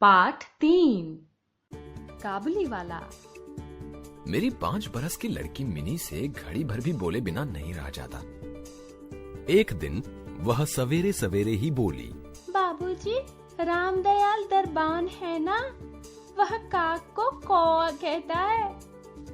पाठ 3 काबुली वाला। मेरी 5 बरस की लड़की मिनी से घड़ी भर भी बोले बिना नहीं रहा जाता। एक दिन वह सवेरे सवेरे ही बोली, बाबूजी, रामदयाल दरबान है ना, वह काक को कौवा कहता है।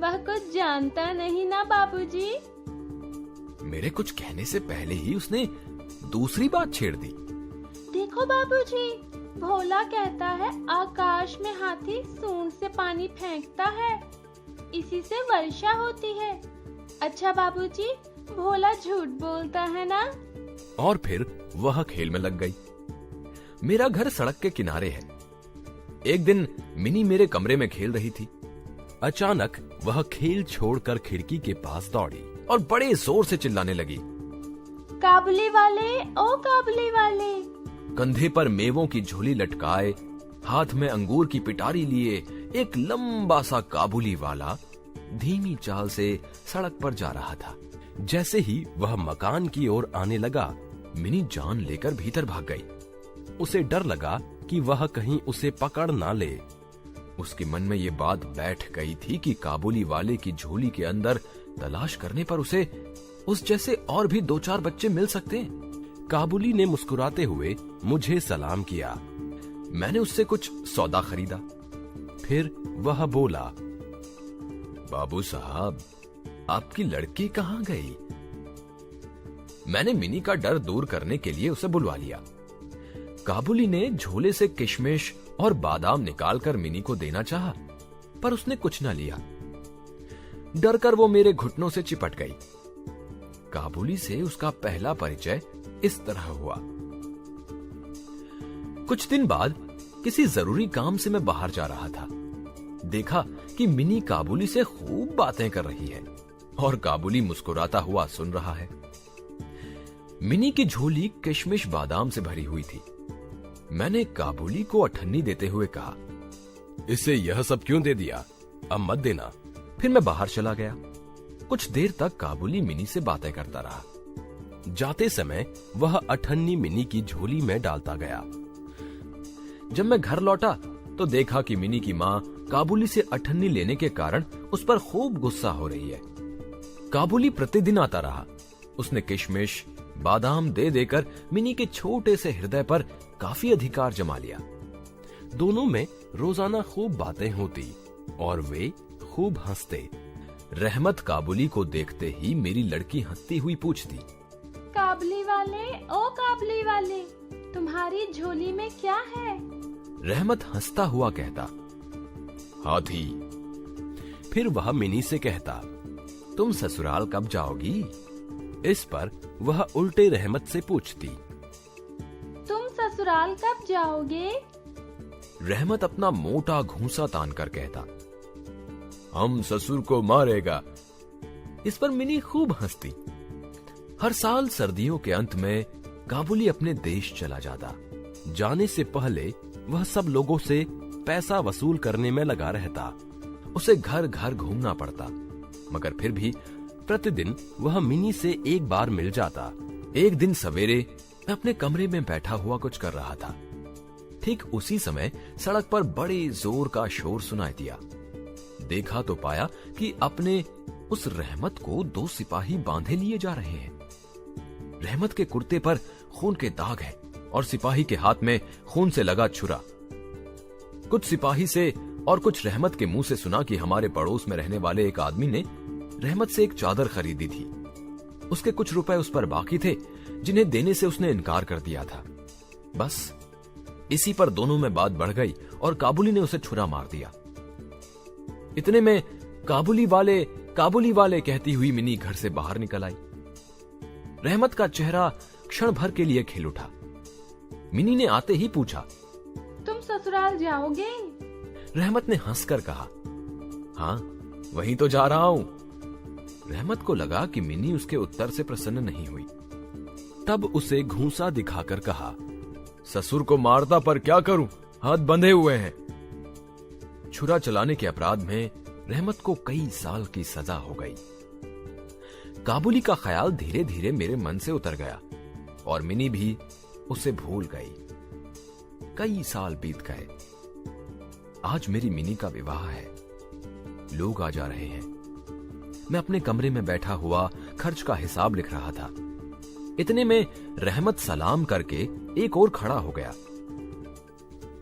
वह कुछ जानता नहीं ना बाबूजी। मेरे कुछ कहने से पहले ही उसने दूसरी बात छेड़ दी। देखो बाबूजी, भोला कहता है आकाश में हाथी सूंड से पानी फेंकता है, इसी से वर्षा होती है। अच्छा बाबूजी, भोला झूठ बोलता है ना? और फिर वह खेल में लग गई। मेरा घर सड़क के किनारे है। एक दिन मिनी मेरे कमरे में खेल रही थी। अचानक वह खेल छोड़कर खिड़की के पास दौड़ी और बड़े जोर से चिल्लाने लगी, काबुली वाले, ओ काबुली वाले। कंधे पर मेवों की झोली लटकाए, हाथ में अंगूर की पिटारी लिए एक लंबा सा काबुली वाला धीमी चाल से सड़क पर जा रहा था। जैसे ही वह मकान की ओर आने लगा, मिनी जान लेकर भीतर भाग गई। उसे डर लगा कि वह कहीं उसे पकड़ ना ले। उसके मन में ये बात बैठ गई थी कि काबुली वाले की झोली के अंदर तलाश करने पर उसे उस जैसे और भी 2-4 बच्चे मिल सकते हैं। काबुली ने मुस्कुराते हुए मुझे सलाम किया। मैंने उससे कुछ सौदा खरीदा। फिर वह बोला, बाबू साहब, आपकी लड़की कहाँ गई? मैंने मिनी का डर दूर करने के लिए उसे बुलवा लिया। काबुली ने झोले से किशमिश और बादाम निकालकर मिनी को देना चाहा, पर उसने कुछ न लिया। डर कर वो मेरे घुटनों से चिपट गई। काबुली से उसका पहला परिचय इस तरह हुआ। कुछ दिन बाद किसी जरूरी काम से मैं बाहर जा रहा था। देखा कि मिनी काबुली से खूब बातें कर रही है और काबुली मुस्कुराता हुआ सुन रहा है। मिनी की झोली किशमिश बादाम से भरी हुई थी। मैंने काबुली को अठन्नी देते हुए कहा, इसे यह सब क्यों दे दिया? अब मत देना। फिर मैं बाहर चला गया। कुछ देर तक काबुली मिनी से बातें करता रहा। जाते समय वह अठन्नी मिनी की झोली में डालता गया। जब मैं घर लौटा तो देखा कि मिनी की माँ काबुली से अठन्नी लेने के कारण उस पर खूब गुस्सा हो रही है। काबुली प्रतिदिन आता रहा। उसने किशमिश बादाम दे देकर मिनी के छोटे से हृदय पर काफी अधिकार जमा लिया। दोनों में रोजाना खूब बातें होती और वे खूब हंसते। रहमत काबुली को देखते ही मेरी लड़की हंसती हुई पूछती, काबुली वाले, ओ काबुली वाले, तुम्हारी झोली में क्या है? रहमत हंसता हुआ कहता, हाथी। फिर वह मिनी से कहता, तुम ससुराल कब जाओगी? इस पर वह उल्टे रहमत से पूछती, तुम ससुराल कब जाओगे? रहमत अपना मोटा घूंसा तान कर कहता, हम ससुर को मारेगा। इस पर मिनी खूब हंसती। हर साल सर्दियों के अंत में काबुली अपने देश चला जाता। जाने से पहले वह सब लोगों से पैसा वसूल करने में लगा रहता। उसे घर घर घूमना पड़ता, मगर फिर भी प्रतिदिन वह मिनी से एक बार मिल जाता। एक दिन सवेरे मैं अपने कमरे में बैठा हुआ कुछ कर रहा था। ठीक उसी समय सड़क पर बड़े जोर का शोर सुनाई दिया। देखा तो पाया कि अपने उस रहमत को 2 सिपाही बांधे लिए जा रहे हैं। रहमत के कुर्ते पर खून के दाग हैं और सिपाही के हाथ में खून से लगा छुरा। कुछ सिपाही से और कुछ रहमत के मुंह से सुना कि हमारे पड़ोस में रहने वाले एक आदमी ने रहमत से एक चादर खरीदी थी। उसके कुछ रुपए उस पर बाकी थे, जिन्हें देने से उसने इनकार कर दिया था। बस इसी पर दोनों में बात बढ़ गई और काबुली ने उसे छुरा मार दिया। इतने में काबुली वाले कहती हुई मिनी घर से बाहर निकल आई। रहमत का चेहरा क्षण भर के लिए खिल उठा। मिनी ने आते ही पूछा, तुम ससुराल जाओगे? रहमत ने हंसकर कहा, हाँ, वहीं तो जा रहा हूं। रहमत को लगा कि मिनी उसके उत्तर से प्रसन्न नहीं हुई। तब उसे घूंसा दिखाकर कहा, ससुर को मारता पर क्या करूं, हाथ बंधे हुए हैं। छुरा चलाने के अपराध में रहमत को कई साल की सजा हो गई। काबुली का ख्याल धीरे धीरे मेरे मन से उतर गया और मिनी भी उसे भूल गई। कई साल बीत गए। आज मेरी मिनी का विवाह है, लोग आ जा रहे हैं। मैं अपने कमरे में बैठा हुआ खर्च का हिसाब लिख रहा था। इतने में रहमत सलाम करके एक और खड़ा हो गया।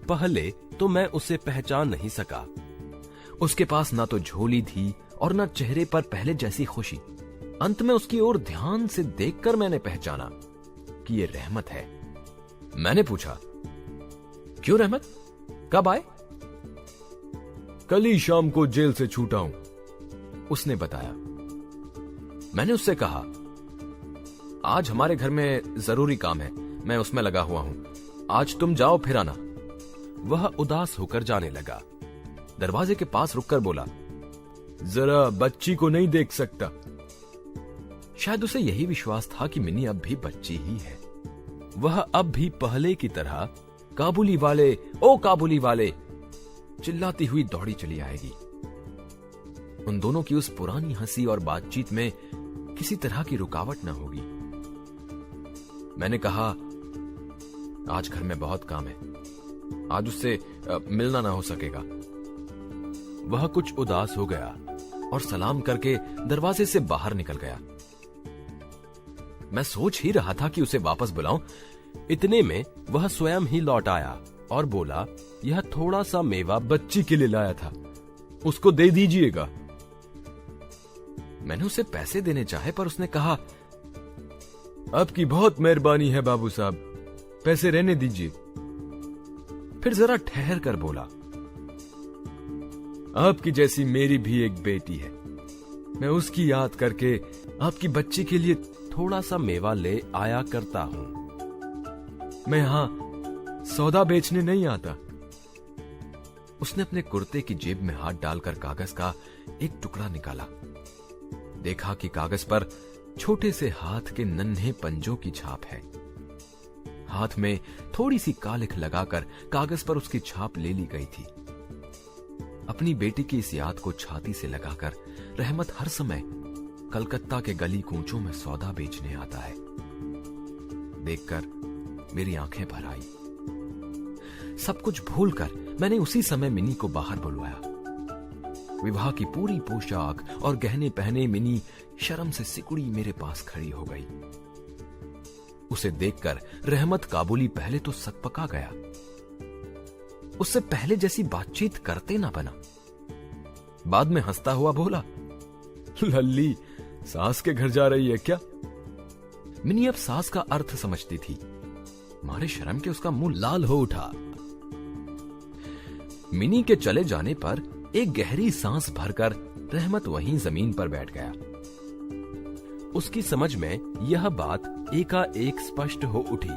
पहले तो मैं उसे पहचान नहीं सका। उसके पास ना तो झोली थी और ना चेहरे पर पहले जैसी खुशी। अंत में उसकी ओर ध्यान से देखकर मैंने पहचाना कि ये रहमत है। मैंने पूछा, क्यों रहमत, कब आए? कल ही शाम को जेल से छूटा हूं, उसने बताया। मैंने उससे कहा, आज हमारे घर में जरूरी काम है, मैं उसमें लगा हुआ हूं, आज तुम जाओ फिर आना। वह उदास होकर जाने लगा। दरवाजे के पास रुककर बोला, जरा बच्ची को नहीं देख सकता? शायद उसे यही विश्वास था कि मिनी अब भी बच्ची ही है। वह अब भी पहले की तरह काबुली वाले, ओ काबुली वाले चिल्लाती हुई दौड़ी चली आएगी। उन दोनों की उस पुरानी हंसी और बातचीत में किसी तरह की रुकावट न होगी। मैंने कहा, आज घर में बहुत काम है, आज उससे मिलना ना हो सकेगा। वह कुछ उदास हो गया और सलाम करके दरवाजे से बाहर निकल गया। मैं सोच ही रहा था कि उसे वापस बुलाऊं। इतने में वह स्वयं ही लौट आया और बोला, यह थोड़ा सा मेवा बच्ची के लिए लाया था, उसको दे दीजिएगा। मैंने उसे पैसे देने चाहे पर उसने कहा, आपकी बहुत मेहरबानी है बाबू साहब, पैसे रहने दीजिए। फिर जरा ठहर कर बोला, आपकी जैसी मेरी भी एक बेटी है, मैं उसकी याद करके आपकी बच्ची के लिए थोड़ा सा मेवा ले आया करता हूं। मैं यहां सौदा बेचने नहीं आता। उसने अपने कुर्ते की जेब में हाथ डालकर कागज का एक टुकड़ा निकाला। देखा कि कागज पर छोटे से हाथ के नन्हे पंजों की छाप है। हाथ में थोड़ी सी कालिख लगाकर कागज पर उसकी छाप ले ली गई थी। अपनी बेटी की इस याद को छाती से लगाकर रहमत हर समय कलकत्ता के गली कूचों में सौदा बेचने आता है। देखकर मेरी आंखें भर आई। सब कुछ भूलकर मैंने उसी समय मिनी को बाहर बुलवाया। विवाह की पूरी पोशाक और गहने पहने मिनी शर्म से सिकुड़ी मेरे पास खड़ी हो गई। उसे देखकर रहमत काबुली पहले तो सकपका गया। उससे पहले जैसी बातचीत करते ना बना। बाद में हंसता हुआ बोला, लल्ली सास के घर जा रही है क्या? मिनी अब सास का अर्थ समझती थी। मारे शर्म के उसका मुंह लाल हो उठा। मिनी के चले जाने पर एक गहरी सांस भरकर रहमत वहीं जमीन पर बैठ गया। उसकी समझ में यह बात एकाएक स्पष्ट हो उठी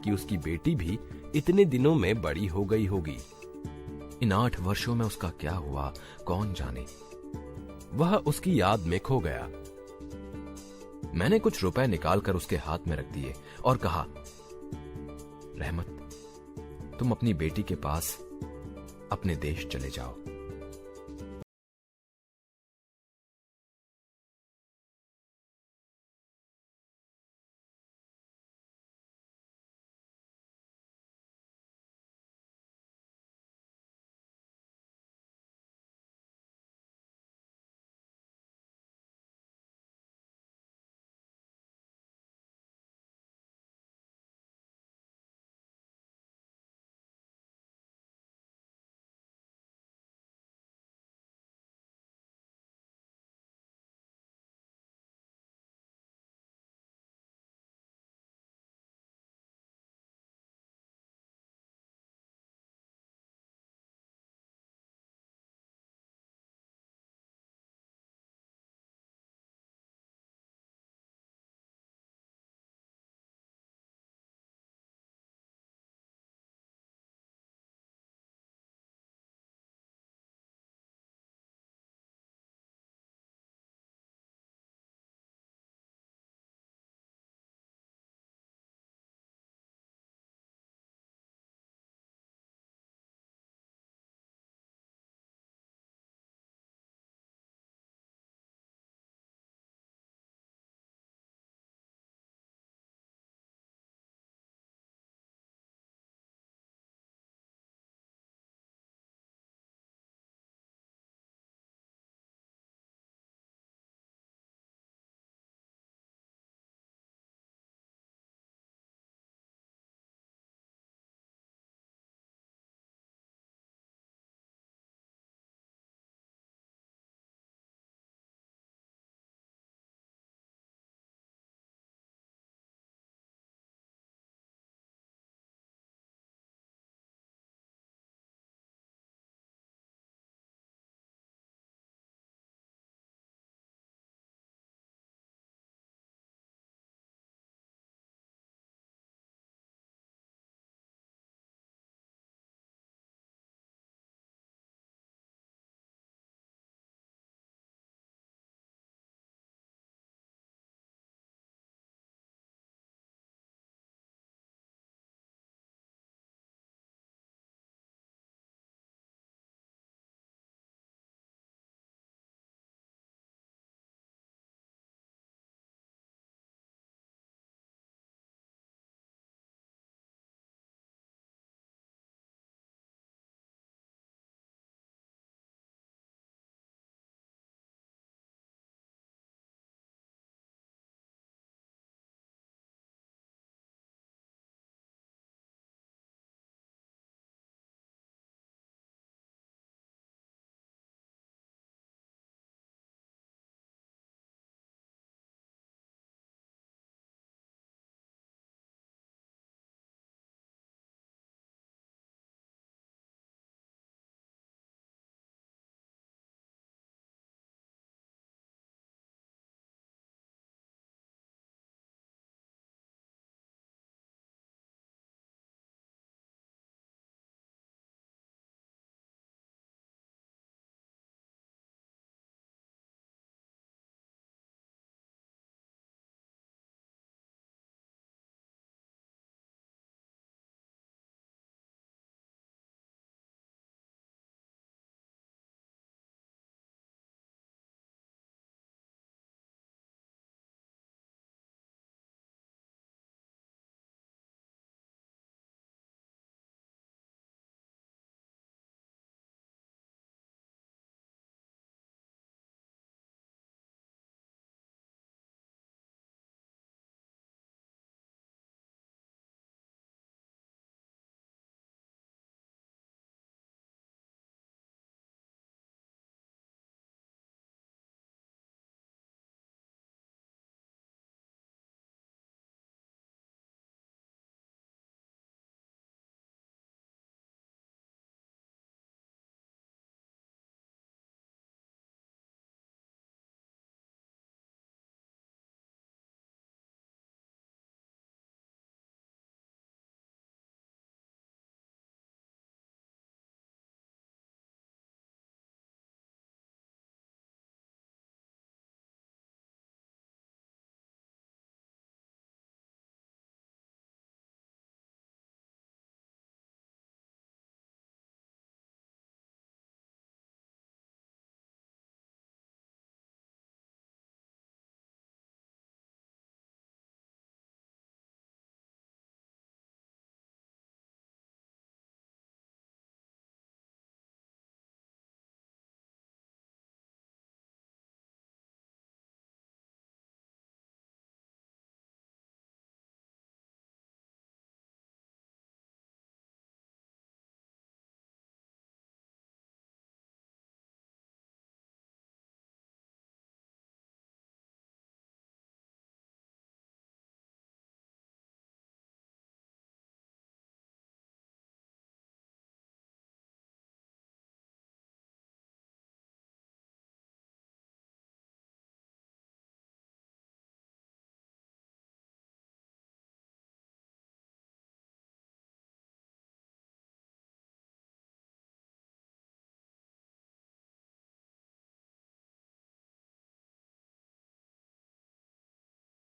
कि उसकी बेटी भी इतने दिनों में बड़ी हो गई होगी। इन 8 वर्षों में उसका क्या हुआ कौन जाने। वह उसकी याद में खो गया। मैंने कुछ रुपए निकालकर उसके हाथ में रख दिए और कहा, रहमत, तुम अपनी बेटी के पास अपने देश चले जाओ।